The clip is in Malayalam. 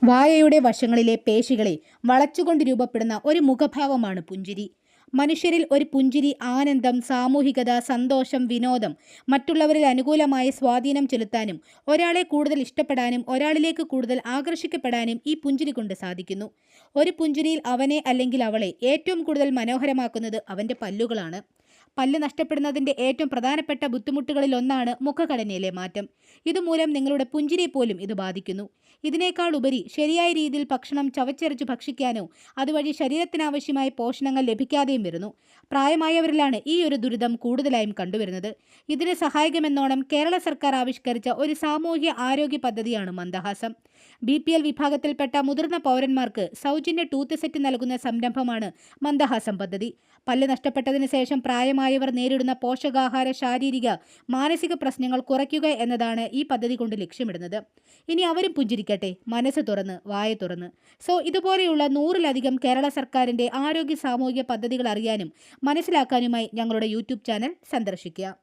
വായയുടെ വശങ്ങളിലെ പേശികളെ വളച്ചുകൊണ്ട് രൂപപ്പെടുന്ന ഒരു മുഖഭാവമാണ് പുഞ്ചിരി. മനുഷ്യരിൽ ഒരു പുഞ്ചിരി ആനന്ദം, സാമൂഹികത, സന്തോഷം, വിനോദം, മറ്റുള്ളവരിൽ അനുകൂലമായ സ്വാധീനം ചെലുത്താനും ഒരാളെ കൂടുതൽ ഇഷ്ടപ്പെടാനും ഒരാളിലേക്ക് കൂടുതൽ ആകർഷിക്കപ്പെടാനും ഈ പുഞ്ചിരി കൊണ്ട് സാധിക്കുന്നു. ഒരു പുഞ്ചിരിയിൽ അവനെ അല്ലെങ്കിൽ അവളെ ഏറ്റവും കൂടുതൽ മനോഹരമാക്കുന്നത് അവൻ്റെ പല്ലുകളാണ്. പല്ല് നഷ്ടപ്പെടുന്നതിൻ്റെ ഏറ്റവും പ്രധാനപ്പെട്ട ബുദ്ധിമുട്ടുകളിൽ ഒന്നാണ് മുഖഘടനയിലെ മാറ്റം. ഇതുമൂലം നിങ്ങളുടെ പുഞ്ചിരിയെ പോലും ഇത് ബാധിക്കുന്നു. ഇതിനേക്കാൾ ഉപരി ശരിയായ രീതിയിൽ ഭക്ഷണം ചവച്ചരച്ച് ഭക്ഷിക്കാനോ അതുവഴി ശരീരത്തിനാവശ്യമായ പോഷണങ്ങൾ ലഭിക്കാതെയും വരുന്നു. പ്രായമായവരിലാണ് ഈ ഒരു ദുരിതം കൂടുതലായും കണ്ടുവരുന്നത്. ഇതിന് സഹായകമെന്നോണം കേരള സർക്കാർ ആവിഷ്കരിച്ച ഒരു സാമൂഹ്യ ആരോഗ്യ പദ്ധതിയാണ് മന്ദഹാസം. BPL വിഭാഗത്തിൽപ്പെട്ട മുതിർന്ന പൗരന്മാർക്ക് സൗജന്യ ടൂത്ത് സെറ്റ് നൽകുന്ന സംരംഭമാണ് മന്ദഹാസം പദ്ധതി. പല്ല് നഷ്ടപ്പെട്ടതിന് ശേഷം പ്രായമായവർ നേരിടുന്ന പോഷകാഹാര, ശാരീരിക, മാനസിക പ്രശ്നങ്ങൾ കുറയ്ക്കുക എന്നതാണ് ഈ പദ്ധതി കൊണ്ട് ലക്ഷ്യമിടുന്നത്. ഇനി അവരും പുഞ്ചിരിക്കട്ടെ, മനസ്സ് തുറന്ന്, വായ തുറന്ന്. ഇതുപോലെയുള്ള 100-ലധികം കേരള സർക്കാരിൻ്റെ ആരോഗ്യ സാമൂഹിക പദ്ധതികൾ അറിയാനും മനസ്സിലാക്കാനുമായി ഞങ്ങളുടെ YouTube ചാനൽ സന്ദർശിക്കുക.